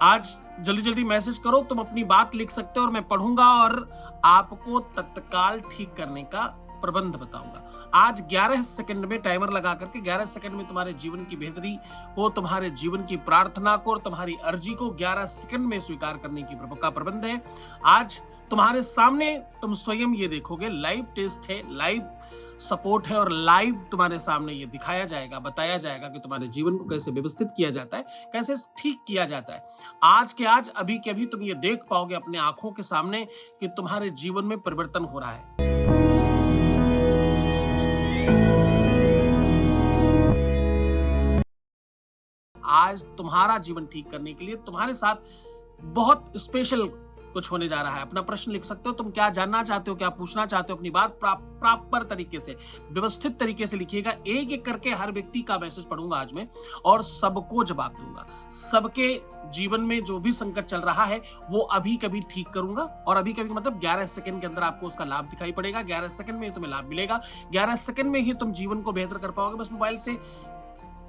आज जल्दी जल्दी मैसेज करो, तुम अपनी बात लिख सकते हो और मैं पढ़ूंगा और आपको तत्काल ठीक करने का प्रबंध बताऊंगा। आज 11 सेकंड में टाइमर लगा करके 11 सेकंड में तुम्हारे जीवन की बेहतरी को, तुम्हारे जीवन की प्रार्थना को और तुम्हारी अर्जी को 11 सेकंड में स्वीकार करने का प्रबंध है। आज तुम्हारे सामने तुम स्वयं ये देखोगे, लाइव टेस्ट है, लाइव सपोर्ट है और लाइव तुम्हारे सामने ये दिखाया जाएगा, बताया जाएगा कि तुम्हारे जीवन को कैसे व्यवस्थित किया जाता है, कैसे ठीक किया जाता है। आज के आज, अभी के अभी तुम ये देख पाओगे अपने आंखों के सामने कि तुम्हारे जीवन में परिवर्तन हो रहा है। आज तुम्हारा जीवन ठीक करने के लिए तुम्हारे साथ बहुत स्पेशल कुछ होने जा रहा है। अपना प्रश्न लिख सकते हो, तुम क्या जानना चाहते हो, क्या पूछना चाहते हो, अपनी बात प्रॉपर तरीके से, व्यवस्थित तरीके से लिखिएगा। एक एक करके हर व्यक्ति का मैसेज पढ़ूंगा आज मैं और सबको जवाब दूंगा। सबके जीवन में जो भी संकट चल रहा है वो अभी कभी ठीक करूंगा और अभी कभी मतलब 11 सेकंड के अंदर आपको उसका लाभ दिखाई पड़ेगा। 11 सेकंड में तुम्हें लाभ मिलेगा। 11 सेकंड में ही तुम जीवन को बेहतर कर पाओगे। बस मोबाइल से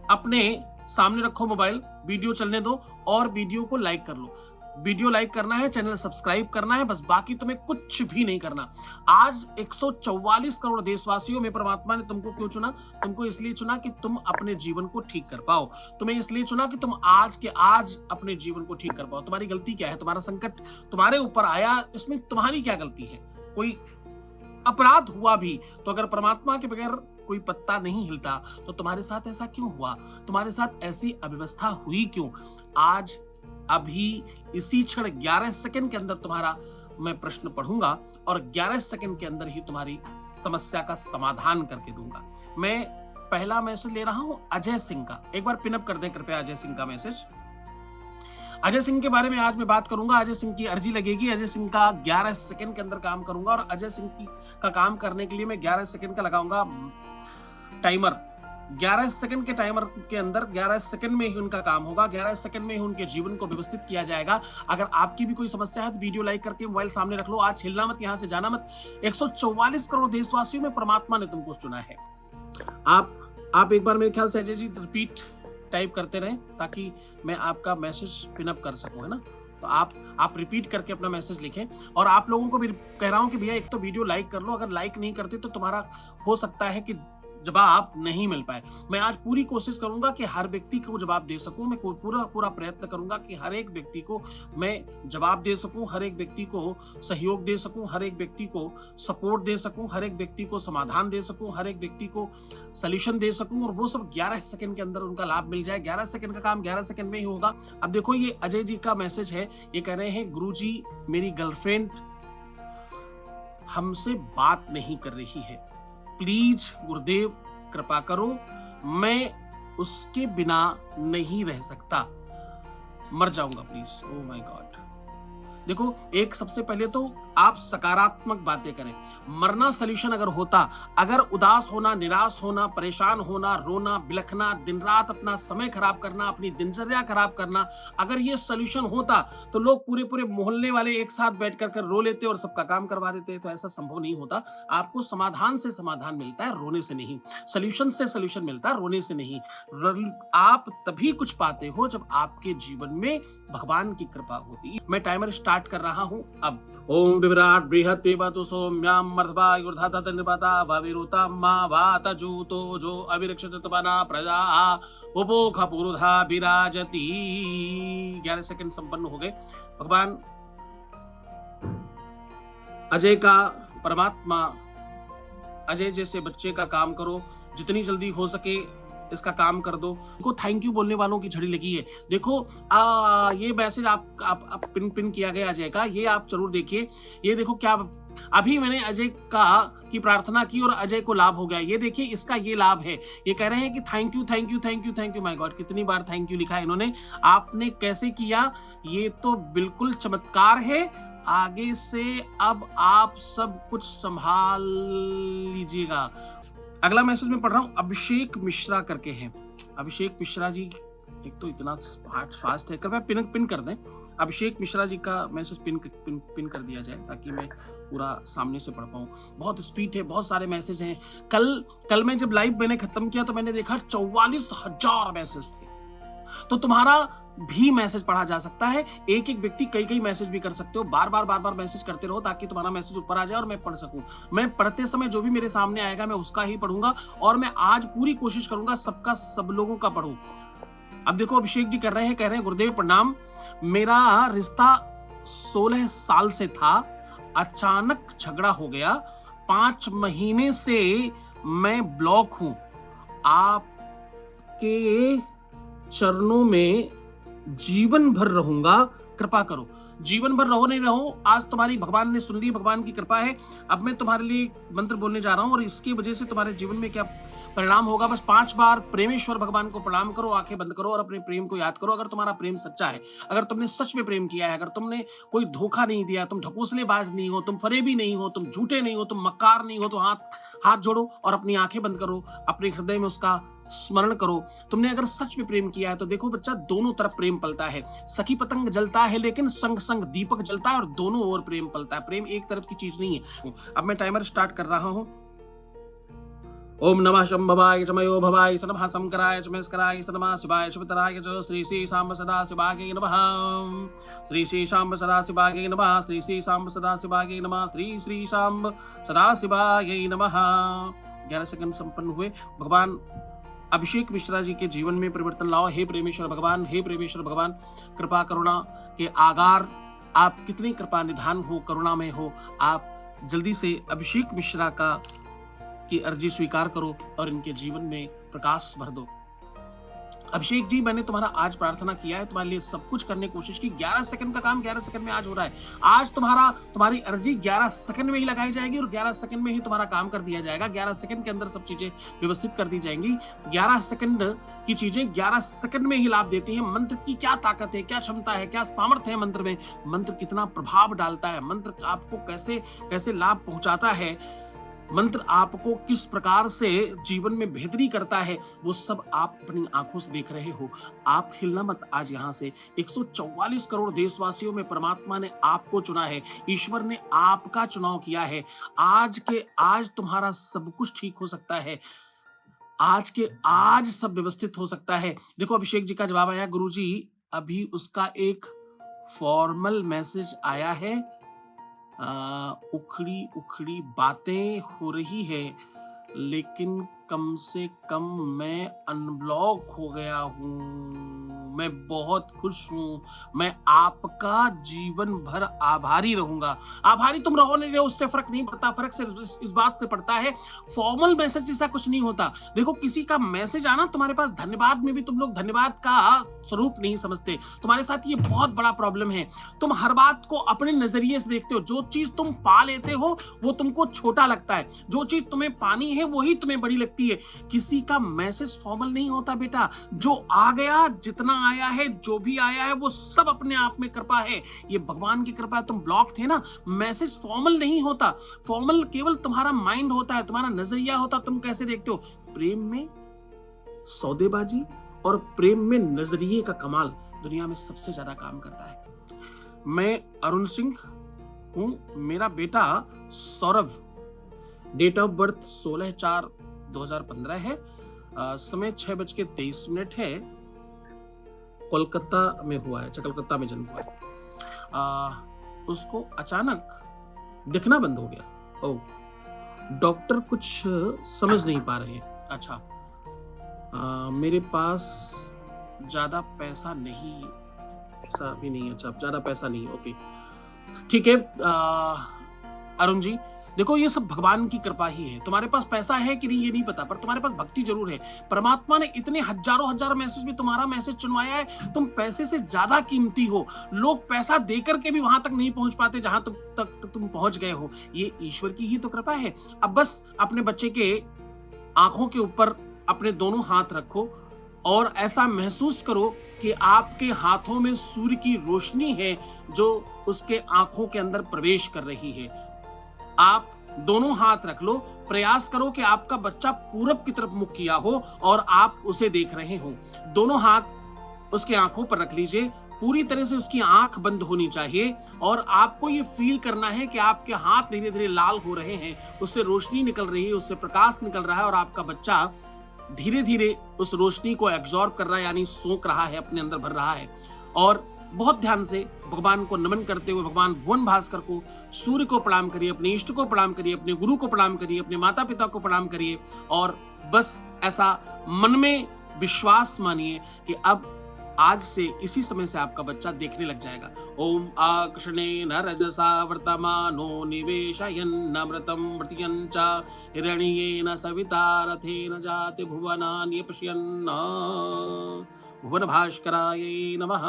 अपने सामने रखो, मोबाइल, वीडियो चलने दो और वीडियो को लाइक कर लो। वीडियो लाइक करना है, चैनल सब्सक्राइब करना है, बस बाकी तुम्हें कुछ भी नहीं करना। आज 144 करोड़ देशवासियों में परमात्मा ने तुमको क्यों चुना? तुमको इसलिए चुना कि तुम अपने जीवन को ठीक कर पाओ। तुम्हें इसलिए चुना कि तुम आज के आज अपने जीवन को ठीक कर पाओ। तुम्हारी गलती क्या है? तुम्हारा संकट तुम्हारे ऊपर आया, इसमें तुम्हारी क्या गलती है? कोई अपराध हुआ भी तो अगर परमात्मा के बगैर कोई पत्ता नहीं हिलता तो तुम्हारे साथ ऐसा क्यों हुआ? तुम्हारे साथ ऐसी अव्यवस्था हुई क्यों? आज अभी इसी क्षण 11 सेकंड के अंदर तुम्हारा मैं प्रश्न पढ़ूंगा और 11 सेकंड के अंदर ही तुम्हारी समस्या का समाधान करके दूंगा। मैं पहला मैसेज ले रहा हूं अजय सिंह का। एक बार पिनअप कर दें कृपया अजय सिंह का मैसेज। अजय सिंह के बारे में आज मैं बात करूंगा। अजय सिंह की अर्जी लगेगी, अजय सिंह का 11 सेकंड के अंदर काम करूंगा और अजय सिंह का काम करने के लिए मैं 11 सेकंड का लगाऊंगा टाइमर। 11 सेकंड के टाइमर के अंदर 11 सेकंड में ही उनका काम होगा। 11 सेकंड में ही उनके जीवन को व्यवस्थित किया जाएगा। अगर आपकी भी कोई समस्या है तो वीडियो लाइक करके मोबाइल सामने रख लो। आज हिलना मत, यहां से जाना मत। 144 करोड़ देशवासियों में परमात्मा ने तुमको चुना है। आप एक बार मेरे ख्याल से अजय जी रिपीट टाइप करते रहें ताकि मैं आपका मैसेज पिनअप कर सकूं, है ना? तो आप रिपीट करके अपना मैसेज लिखें। और आप लोगों को भी कह रहा हूं कि भैया एक तो वीडियो लाइक कर लो। अगर लाइक नहीं करते तो तुम्हारा हो सकता है कि जवाब नहीं मिल पाए। मैं आज पूरी कोशिश करूंगा कि हर व्यक्ति को जवाब दे सकूं। मैं पूरा प्रयत्न करूंगा कि हर एक व्यक्ति को मैं जवाब दे सकूं, हर एक व्यक्ति को सहयोग दे सकूं, हर एक व्यक्ति को सपोर्ट दे सकूं, हर एक व्यक्ति को समाधान दे सकूं, हर एक व्यक्ति को सॉल्यूशन दे सकूं और वो सब 11 सेकंड के अंदर उनका लाभ मिल जाए। 11 सेकंड का काम 11 सेकंड में ही होगा। अब देखो ये अजय जी का मैसेज है। ये कह रहे हैं गुरुजी मेरी गर्लफ्रेंड हमसे बात नहीं कर रही है, प्लीज गुरुदेव कृपा करो, मैं उसके बिना नहीं रह सकता, मर जाऊंगा प्लीज। Oh my God. देखो, एक सबसे पहले तो आप सकारात्मक बातें करें। मरना सॉल्यूशन अगर होता, अगर उदास होना, निराश होना, परेशान होना, रोना, बिलखना, दिन रात अपना समय खराब करना, अपनी दिनचर्या खराब करना, अगर ये सॉल्यूशन होता तो लोग पूरे मोहल्ले वाले एक साथ बैठ कर रो लेते और सबका काम करवा देते। तो ऐसा संभव नहीं होता। आपको समाधान से समाधान मिलता है, रोने से नहीं। सॉल्यूशन से सॉल्यूशन मिलता है, रोने से नहीं। आप तभी कुछ पाते हो जब आपके जीवन में भगवान की कृपा होती है। मैं टाइमर स्टार्ट कर रहा हूं अब। ओम विराट बृहत् पिबतु सौम्याम मर्धवा युर्धाता तन्निपाता भविरुता मा भात जूतो जो अविरक्षित तपना प्रजा उपोख पुरुधा विराजति। 11 सेकंड संपन्न हो गए। भगवान अजय का, परमात्मा अजय जैसे बच्चे का काम करो, जितनी जल्दी हो सके इसका काम कर दो। देखो थैंक यू बोलने वालों की झड़ी लगी है। देखो ये मैसेज आप पिन किया गया अजय का, ये आप जरूर देखिए। ये देखो क्या अभी मैंने अजय का की प्रार्थना की और अजय को लाभ हो गया। ये देखिए इसका ये लाभ है। ये कह रहे हैं कि thank you thank you thank you thank you. My God, कितनी बार थैंक यू लिखा है इन्होंने। आपने कैसे किया? ये तो बिल्कुल चमत्कार है। आगे से अब आप सब कुछ संभाल लीजिएगा। अगला मैसेज मैं पढ़ रहा हूं, अभिषेक मिश्रा करके हैं। अभिषेक मिश्रा जी एक तो इतना फास्ट है, कृपया पिन कर दें। अभिषेक मिश्रा जी का मैसेज पिन कर दिया जाए ताकि मैं पूरा सामने से पढ़ पाऊं। बहुत स्पीड है, बहुत सारे मैसेज हैं। कल मैं जब लाइव मैंने खत्म किया तो मैंने देखा 44,000 मैसेज थे। तो तुम्हारा भी मैसेज पढ़ा जा सकता है। एक एक व्यक्ति कई कई मैसेज भी कर सकते हो, बार बार मैसेज करते रहो ताकि तुम्हारा मैसेज ऊपर आ जाए और मैं पढ़ सकूं। मैं पढ़ते समय जो भी मेरे सामने आएगा मैं उसका ही पढ़ूंगा और मैं आज पूरी कोशिश करूंगा सबका सब लोगों का पढ़ूं। अब देखो अभिषेक जी कर रहे हैं, कह रहे हैं गुरुदेव प्रणाम, मेरा रिश्ता 16 साल से था, अचानक झगड़ा हो गया, 5 महीने से मैं ब्लॉक हूं, आपके चरणों में जीवन भर रहूंगा, कृपा करो। जीवन भर रहो नहीं रहो, आज तुम्हारी भगवान ने सुन ली, भगवान की कृपा है। अब मैं तुम्हारे लिए मंत्र बोलने जा रहा हूं और इसकी वजह से तुम्हारे जीवन में क्या परिणाम होगा, बस 5 बार प्रेमेश्वर भगवान को प्रणाम करो, आंखें बंद करो और अपने प्रेम को याद करो। अगर तुम्हारा प्रेम सच्चा है, अगर तुमने सच में प्रेम किया है, अगर तुमने कोई धोखा नहीं दिया, तुम ढकोसलेबाज नहीं हो, तुम फरेबी नहीं हो, तुम झूठे नहीं हो, तुम मक्कार नहीं हो, तो हाथ जोड़ो और अपनी आंखें बंद करो, अपने हृदय में उसका स्मरण करो। तुमने अगर सच में प्रेम किया है तो देखो बच्चा, दोनों तरफ प्रेम पलता है। सखी पतंग जलता है लेकिन संग संग दीपक जलता है और दोनों ओर प्रेम पलता है। प्रेम एक तरफ की चीज नहीं है। अब मैं टाइमर स्टार्ट कर रहा हूं। ओम नमः शंभवाय चमयो भवाय नमः शंकराय चमस्कराय नमः शिवाय शिवतराय च श्री श्री सांब सदा शिवाय नमः, श्री श्री सांब सदा शिवाय नमः, श्री श्री सांब सदा शिवाय नमः, श्री श्री सांब सदा शिवाय नमः। 11 सेकंड संपन्न हुए। भगवान अभिषेक मिश्रा जी के जीवन में परिवर्तन लाओ। हे प्रेमेश्वर भगवान, हे प्रेमेश्वर भगवान, कृपा करुणा के आगार आप कितनी कृपा निधान हो, करुणा में हो। आप जल्दी से अभिषेक मिश्रा की अर्जी स्वीकार करो और इनके जीवन में प्रकाश भर दो। अभिषेक जी, मैंने तुम्हारा आज प्रार्थना किया है, तुम्हारे लिए सब कुछ करने की कोशिश की। 11 सेकंड का काम 11 सेकंड में आज हो रहा है। आज तुम्हारी अर्जी 11 सेकंड में ही लगाई जाएगी और 11 सेकंड में ही तुम्हारा काम कर दिया जाएगा। 11 सेकंड के अंदर सब चीजें व्यवस्थित कर दी जाएंगी। 11 सेकंड की चीजें 11 सेकंड में ही लाभ देती हैं। मंत्र की क्या ताकत है, क्या क्षमता है, क्या सामर्थ्य है मंत्र में, मंत्र कितना प्रभाव डालता है, मंत्र आपको कैसे कैसे लाभ पहुंचाता है, मंत्र आपको किस प्रकार से जीवन में बेहतरी करता है, वो सब आप अपनी आंखों से देख रहे हो। आप हिलना मत आज यहाँ से। 144 करोड़ देशवासियों में परमात्मा ने आपको चुना है, ईश्वर ने आपका चुनाव किया है। आज तुम्हारा सब कुछ ठीक हो सकता है। आज सब व्यवस्थित हो सकता है। देखो अभिषेक जी का जवाब आया, गुरुजी अभी उसका एक फॉर्मल मैसेज आया है, उखड़ी उखड़ी बातें हो रही है, लेकिन कम से कम मैं अनब्लॉक हो गया हूँ, मैं बहुत खुश हूँ, मैं आपका जीवन भर आभारी रहूंगा। आभारी तुम रहो नहीं रहो उससे फर्क नहीं पड़ता, फर्क से इस बात से पड़ता है फॉर्मल मैसेज जैसा कुछ नहीं होता। देखो किसी का मैसेज आना तुम्हारे पास, धन्यवाद में भी तुम लोग धन्यवाद का स्वरूप नहीं समझते। तुम्हारे साथ ये बहुत बड़ा प्रॉब्लम है। तुम हर बात को अपने नजरिए से देखते हो। जो चीज तुम पा लेते हो वो तुमको छोटा लगता है, जो चीज तुम्हें पानी है वही तुम्हें बड़ी लगती है। किसी का मैसेज फॉर्मल नहीं होता बेटा। जो आ गया, जितना आया है, जो भी आया है वो सब अपने आप में कृपा है, ये भगवान की कृपा है। तुम ब्लॉक थे ना, मैसेज फॉर्मल नहीं होता। फॉर्मल केवल तुम्हारा माइंड होता है, तुम्हारा नजरिया होता, तुम कैसे देखते हो। प्रेम में सौदेबाजी और प्रेम में नजरिए का कमाल दुनिया में सबसे ज्यादा काम करता है। मैं अरुण सिंह हूं, मेरा बेटा सौरभ, डेट ऑफ बर्थ 16/4/2015 है, समय 6:23 है, कोलकाता में हुआ है, कोलकाता में जन्म हुआ है। उसको अचानक दिखना बंद हो गया। डॉक्टर कुछ समझ नहीं पा रहे हैं। अच्छा, मेरे पास ज्यादा पैसा नहीं, ऐसा भी नहीं। अच्छा, ज्यादा पैसा नहीं, ओके ठीक है। अरुण जी देखो, ये सब भगवान की कृपा ही है। तुम्हारे पास पैसा है कि नहीं ये नहीं पता, पर तुम्हारे पास भक्ति जरूर है। परमात्मा ने इतने हजारों मैसेज में तुम्हारा मैसेज चुनवाया है। तुम पैसे से ज्यादा कीमती हो। लोग पैसा देकर के भी वहां तक नहीं पहुंच पाते जहां तक तुम पहुंच गए हो। ये ईश्वर की ही तो कृपा है। अब बस अपने बच्चे के आंखों के ऊपर अपने दोनों हाथ रखो और ऐसा महसूस करो कि आपके हाथों में सूर्य की रोशनी है जो उसके आंखों के अंदर प्रवेश कर रही है। आप दोनों हाथ रख लो, प्रयास करो कि आपका बच्चा पूरब की तरफ मुख किया हो और आप उसे देख रहे हो। दोनों हाथ उसके आंखों पर रख लीजिए, पूरी तरह से उसकी आंख बंद होनी चाहिए और आपको ये फील करना है कि आपके हाथ धीरे धीरे लाल हो रहे हैं, उससे रोशनी निकल रही है, उससे प्रकाश निकल रहा है और आपका बच्चा धीरे धीरे उस रोशनी को एब्जॉर्ब कर रहा है, यानी सोख रहा है, अपने अंदर भर रहा है। और बहुत ध्यान से भगवान को नमन करते हुए भगवान भुवन भास्कर को, सूर्य को प्रणाम करिए, अपने इष्ट को प्रणाम करिए, अपने गुरु को प्रणाम करिए, अपने माता पिता को प्रणाम करिए और बस ऐसा मन में विश्वास मानिए कि अब आज से इसी समय से आपका बच्चा देखने लग जाएगा। ओम आकृष्णेन रजसा वर्तमानो निवेशयन् अमृतं मृत्यं च हिरण्येन सविता रथेन जाति भुवनानि पश्यन्। भुवन भास्कराय नमः।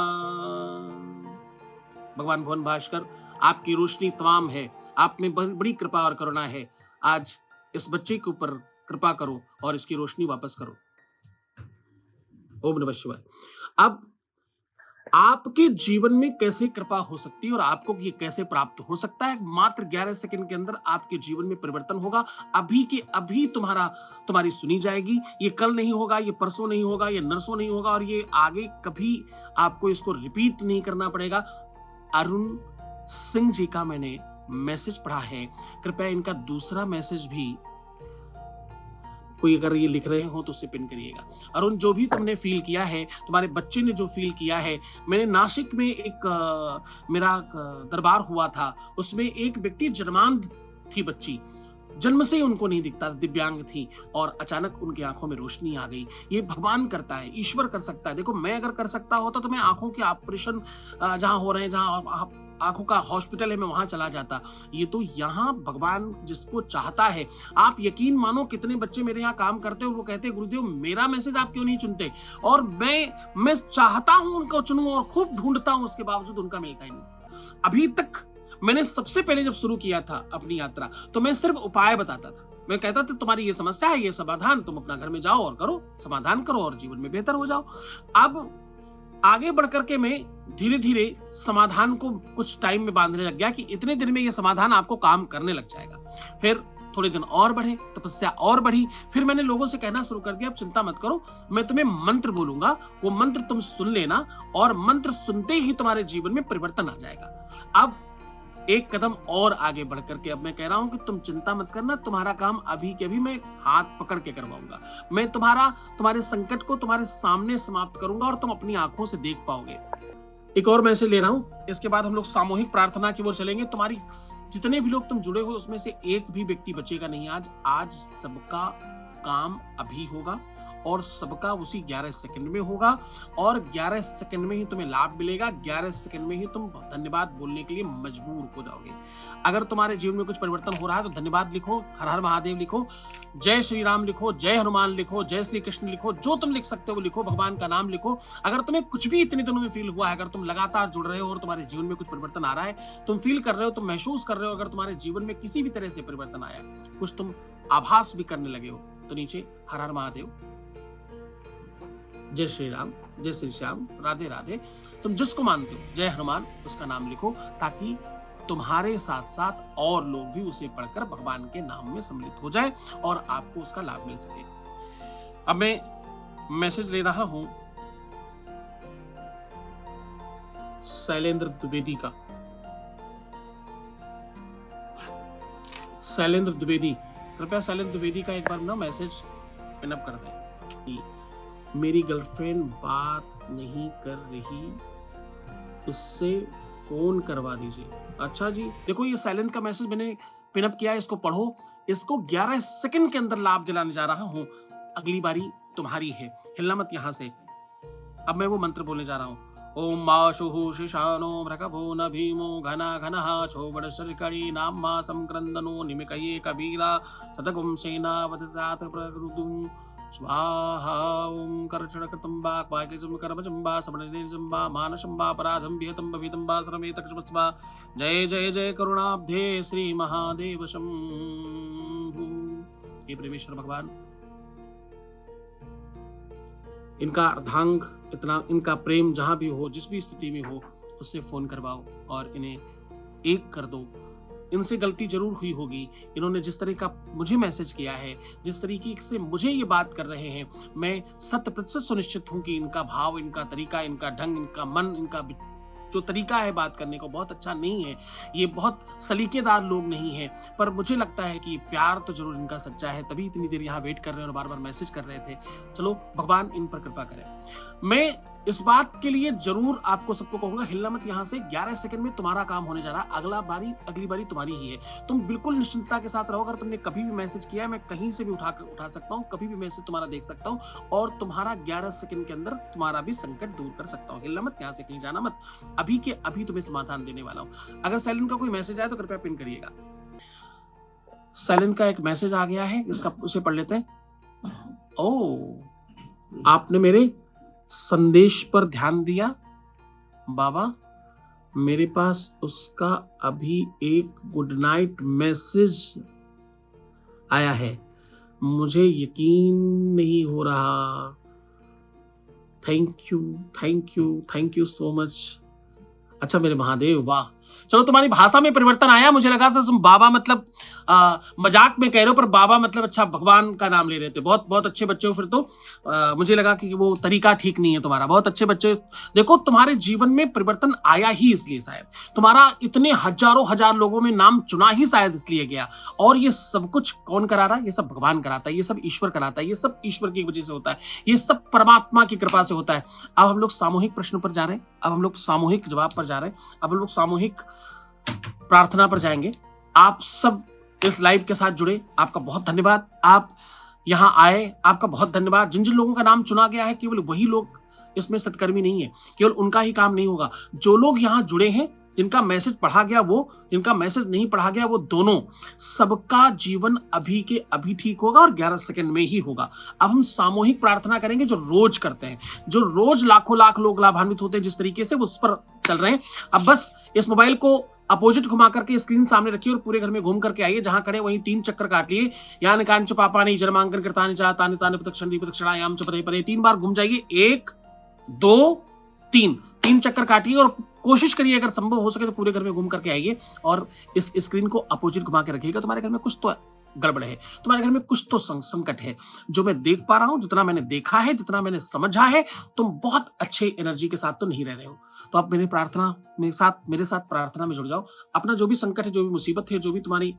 भगवान भुवन भास्कर, आपकी रोशनी तमाम है, आप में बड़ी कृपा और करुणा है। आज इस बच्चे के ऊपर कृपा करो और इसकी रोशनी वापस करो। ओम नमः शिवाय। अब आपके जीवन में कैसे कृपा हो सकती है और आपको ये कैसे प्राप्त हो सकता है? मात्र 11 सेकंड के अंदर आपके जीवन में परिवर्तन होगा। अभी के अभी तुम्हारी सुनी जाएगी। ये कल नहीं होगा, ये परसों नहीं होगा, ये नरसों नहीं होगा और ये आगे कभी आपको इसको रिपीट नहीं करना पड़ेगा। अरुण सिंह जी का मैंने मैसेज पढ़ा है, कृपया इनका दूसरा मैसेज भी कोई अगर ये लिख रहे हो तो उससे पिन करिएगा। अरुण, जो भी तुमने फील किया है, तुम्हारे बच्चे ने जो फील किया है, मैंने नासिक में मेरा दरबार हुआ था, उसमें एक व्यक्ति जन्मांध थी बच्ची, जन्म से ही उनको नहीं दिखता, दिव्यांग थी और अचानक उनकी आंखों में रोशनी आ गई। ये भगवान करता है, ईश्वर कर सकता है। देखो, मैं अगर कर सकता होता तो मैं आंखों के ऑपरेशन जहां हो रहे हैं, जहां आंखों का हॉस्पिटल है, मैं वहां चला जाता। ये तो यहाँ भगवान जिसको चाहता है। आप यकीन मानो, कितने बच्चे मेरे यहाँ काम करते हो, वो कहते हैं गुरुदेव मेरा मैसेज आप क्यों नहीं चुनते, और मैं चाहता हूं उनको चुनूं और खूब ढूंढता हूं, उसके बावजूद उनका मिलता ही नहीं। अभी तक मैंने सबसे पहले जब शुरू किया था अपनी यात्रा, तो मैं सिर्फ उपाय बताता था। मैं कहता था तुम्हारी ये समस्या है, ये समाधान, तुम अपना घर में जाओ और करो, समाधान करो और जीवन में बेहतर हो जाओ। अब आगे बढ़कर के मैं धीरे धीरे समाधान को कुछ टाइम में बांधने लग गया कि इतने दिन में ये समाधान आपको काम करने लग जाएगा। फिर थोड़े दिन और बढ़े, तपस्या और बढ़ी, फिर मैंने लोगों से कहना शुरू कर दिया, अब चिंता मत करो, मैं तुम्हें मंत्र बोलूंगा, वो मंत्र तुम सुन लेना और मंत्र सुनते ही तुम्हारे जीवन में परिवर्तन आ जाएगा। अब एक कदम और आगे बढ़ करके अब मैं कह रहा हूं कि तुम चिंता मत करना, तुम्हारा काम अभी के अभी मैं हाथ पकड़ के करवाऊंगा। मैं तुम्हारे संकट को तुम्हारे सामने समाप्त करूंगा और तुम अपनी आंखों से देख पाओगे। एक और मैसेज ले रहा हूं, इसके बाद हम लोग सामूहिक प्रार्थना की ओर चलेंगे। तुम्हारी जितने भी लोग तुम जुड़े हुए, उसमें से एक भी व्यक्ति बचेगा नहीं। आज सबका काम अभी होगा और सबका उसी 11 सेकंड में होगा और 11 सेकंड में ही तुम्हें लाभ मिलेगा। 11 सेकंड में ही तुम धन्यवाद बोलने के लिए मजबूर हो जाओगे। अगर तुम्हारे जीवन में कुछ परिवर्तन हो रहा है तो धन्यवाद लिखो, हर हर महादेव लिखो, जय श्री राम लिखो, जय हनुमान लिखो, जय श्री कृष्ण लिखो, जो तुम लिख सकते हो लिखो, भगवान का नाम लिखो। अगर तुम्हें कुछ भी इतने दिनों में फील हुआ है, अगर तुम लगातार जुड़ रहे हो और तुम्हारे जीवन में कुछ परिवर्तन आ रहा है, तुम फील कर रहे हो, तुम महसूस कर रहे हो, अगर तुम्हारे जीवन में किसी भी तरह से परिवर्तन आया, कुछ तुम आभास भी करने लगे हो, तो नीचे हर हर महादेव, जय श्री राम, जय श्री श्याम, राधे राधे, तुम जिसको मानते हो, जय हनुमान, उसका नाम लिखो, ताकि तुम्हारे साथ साथ और लोग भी उसे पढ़कर भगवान के नाम में सम्मिलित हो जाए और आपको उसका लाभ मिल सके। अब मैं मैसेज ले रहा हूं शैलेंद्र द्विवेदी का। शैलेंद्र द्विवेदी, कृपया शैलेंद्र द्विवेदी का एक बार ना मैसेज पिनअप कर दें। मेरी गर्लफ्रेंड बात नहीं कर रही, उससे फोन करवा दीजिए। अच्छा जी, देखो ये साइलेंट का मैसेज मैंने पिनअप किया है, इसको पढ़ो। इसको 11 सेकंड के अंदर लाभ दिलाने जा रहा हूं। अगली बारी तुम्हारी है, हिलना मत यहां से। अब मैं वो मंत्र बोलने जा रहा हूं। ओम माशुहु शिशानो मृगभो न भीमो घना घनः छोबड़शरिकड़ी नाम्मा संक्रंदनो निमिकये कबीरा सतगुम सेना वदतात प्रकृतुम स्वाहा। ओम करचणकृतंबा क्वायकजम कर्मजंबा सबनेजंबा मानशंबा अपराधं विहतं भवितंबा सर्वेतक्षमस्वा। जय जय जय करुणाब्धे श्री महादेव शंभु। हे परमेश्वर भगवान, इनका अर्धांग, इतना इनका प्रेम जहां भी हो, जिस भी स्थिति में हो, उससे फोन करवाओ और इन्हें एक कर दो। इनसे गलती जरूर हुई होगी, इन्होंने जिस तरह का मुझे मैसेज किया है, जिस तरीके से मुझे ये बात कर रहे हैं, मैं 100% सुनिश्चित हूं कि इनका भाव, इनका तरीका, इनका ढंग, इनका मन, इनका जो तरीका है बात करने को बहुत अच्छा नहीं है, ये बहुत सलीकेदार लोग नहीं है, पर मुझे लगता है कि प्यार तो जरूर इनका सच्चा है, तभी इतनी देर यहाँ वेट कर रहे हैं और बार बार मैसेज कर रहे थे। चलो भगवान इन पर कृपा करें। मैं इस बात के लिए जरूर आपको सबको कहूंगा, हिलना मत यहाँ से। 11 सेकंड में तुम्हारा काम होने जा रहा है, अगली बारी तुम्हारी ही है। तुम बिल्कुल निश्चिंतता के साथ रहो। अगर तुमने कभी भी मैसेज किया है, मैं कहीं से भी उठा सकता हूँ, कभी भी मैसेज तुम्हारा देख सकता हूँ और तुम्हारा 11 सेकंड के अंदर तुम्हारा भी संकट दूर कर सकता हूँ। हिलना मत यहाँ से, कहीं जाना मत, अभी के अभी तुम्हें समाधान देने वाला हूँ। अगर साइलेंट का कोई मैसेज आए तो कृपया पिन करिएगा। साइलेंट का एक मैसेज आ गया है, इसका उसे पढ़ लेते हैं। ओ, आपने मेरे संदेश पर ध्यान दिया बाबा, मेरे पास उसका अभी एक गुड नाइट मैसेज आया है, मुझे यकीन नहीं हो रहा। Thank you so much. अच्छा मेरे महादेव, वाह। चलो तुम्हारी भाषा में परिवर्तन आया, मुझे लगा था तुम बाबा मतलब मजाक में कह रहे हो, पर बाबा मतलब अच्छा भगवान का नाम ले रहे थे। बहुत बहुत अच्छे बच्चे हो फिर तो। मुझे लगा कि वो तरीका ठीक नहीं है तुम्हारा। बहुत अच्छे बच्चे। देखो तुम्हारे जीवन में परिवर्तन आया ही इसलिए, शायद तुम्हारा इतने हजार लोगों में नाम चुना ही शायद इसलिए गया। और ये सब कुछ कौन करा रहा है? ये सब भगवान कराता है, ये सब ईश्वर कराता है, ये सब ईश्वर की वजह से होता है, ये सब परमात्मा की कृपा से होता है। अब हम लोग सामूहिक प्रश्न पर जा रहे हैं, अब हम लोग सामूहिक जवाब पर जा रहे हैं, अब हम लोग सामूहिक प्रार्थना पर जाएंगे। आप सब इस लाइव के साथ जुड़े, आपका बहुत धन्यवाद। आप यहां आए, आपका बहुत धन्यवाद। जिन जिन लोगों का नाम चुना गया है, केवल वही लोग इसमें सत्कर्मी नहीं है, केवल उनका ही काम नहीं होगा। जो लोग यहां जुड़े हैं, जिनका मैसेज पढ़ा गया वो, जिनका मैसेज नहीं पढ़ा गया वो, दोनों, सबका जीवन अभी के अभी ठीक होगा और 11 सेकंड में ही होगा। अब हम सामूहिक प्रार्थना करेंगे जो रोज करते हैं, जो रोज लाखों लाख लोग लाभान्वित होते हैं जिस तरीके से, उस पर चल रहे हैं। अब बस इस मोबाइल को अपोजिट घुमा करके स्क्रीन सामने रखिए और पूरे घर में घूम करके आइए। जहां खड़े वहीं 3 चक्कर काटिए। यानी कांच पापानी जन्मांकन करतानि चा तानि तानि प्रदक्षिणायाम च पदे पदे 3 बार घूम जाइए। 1 2 3 चक्कर काटिए और कोशिश करिए अगर संभव हो सके तो पूरे घर में घूम करके आइए और इस स्क्रीन को अपोजिट घुमा के रखिएगा। तुम्हारे घर में कुछ तो गड़बड़ है, तुम्हारे घर में कुछ तो संकट है। जो मैं देख पा रहा हूं, जितना मैंने देखा है, जितना मैंने समझा है, तुम बहुत अच्छे एनर्जी के साथ तो नहीं रह रहे हो। तो आप मेरे साथ प्रार्थना में जुड़ जाओ। अपना जो भी संकट है, जो भी मुसीबत है, जो भी तुम्हारी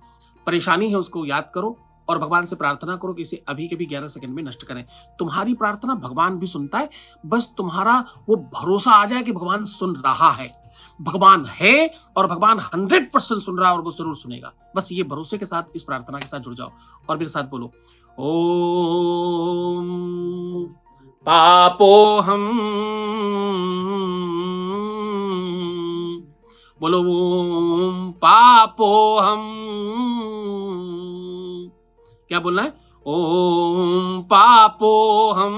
परेशानी है, उसको याद करो और भगवान से प्रार्थना करो कि इसे अभी के भी 11 सेकंड में नष्ट करें। तुम्हारी प्रार्थना भगवान भी सुनता है, बस तुम्हारा वो भरोसा आ जाए कि भगवान सुन रहा है। भगवान है और भगवान 100% सुन रहा है और वो जरूर सुनेगा। बस ये भरोसे के साथ इस प्रार्थना के साथ जुड़ जाओ और मेरे साथ बोलो, ओम पापोहम, बोलो ओम पापोहम। क्या बोलना है? ओम पापोहम।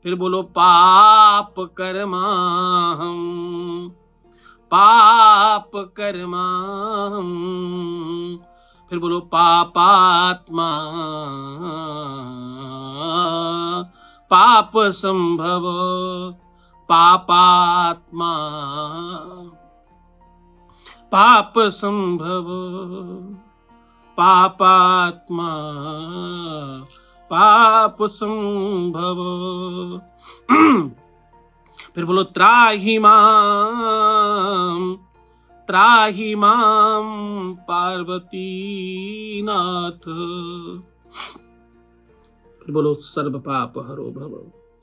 फिर बोलो पाप कर्माहम, पाप कर्माहम। फिर बोलो पापात्मा, पाप संभव, पापात्मा, पाप संभव, पापात्मा, पाप संभव। फिर बोलो त्राहि माम पार्वती नाथ। फिर बोलो सर्व पाप हरो भव,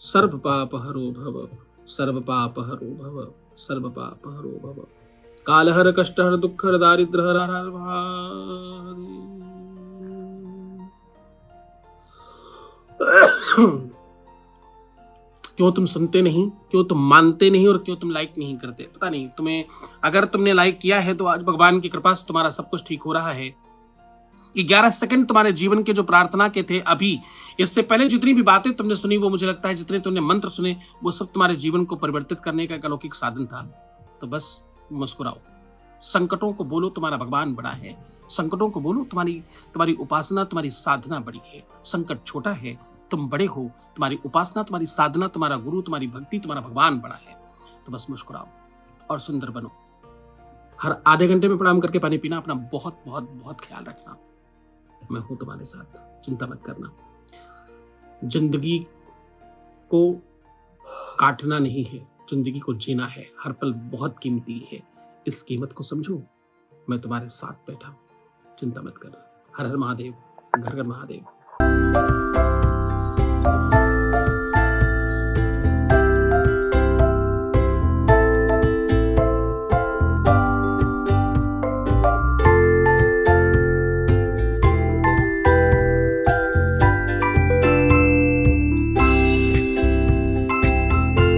सर्व पाप हरो भव, सर्व पाप हरो भव, सर्व पाप हरो भव। कालहर कष्टहर दुखहर दारिद्र्य हर क्यों तुम सुनते नहीं, क्यों तुम मानते नहीं और क्यों तुम लाइक नहीं करते? पता नहीं तुम्हें। अगर तुमने लाइक किया है तो आज भगवान की कृपा से तुम्हारा सब कुछ ठीक हो रहा है। कि 11 सेकंड तुम्हारे जीवन के जो प्रार्थना के थे, अभी इससे पहले जितनी भी बातें तुमने सुनी, वो मुझे लगता है जितने तुमने मंत्र सुने, वो सब तुम्हारे जीवन को परिवर्तित करने का एक अलौकिक साधन था। तो बस मुस्कुराओ, संकटों को बोलो तुम्हारा भगवान बड़ा है, संकटों को बोलो तुम्हारी उपासना, तुम्हारी साधना बड़ी है। संकट छोटा है, तुम बड़े हो, तुम्हारी उपासना, तुम्हारी साधना, तुम्हारा गुरु, तुम्हारी भक्ति, तुम्हारा भगवान बड़ा है। तो बस मुस्कुराओ और सुंदर बनो। हर आधे घंटे में प्रणाम करके पानी पीना। अपना बहुत बहुत बहुत ख्याल रखना। मैं हूं तुम्हारे साथ, चिंता मत करना। जिंदगी को काटना नहीं है, जिंदगी को जीना है, हर पल बहुत कीमती है, इस कीमत को समझो। मैं तुम्हारे साथ बैठा हूं, चिंता मत कर। हर हर महादेव, घर घर महादेव।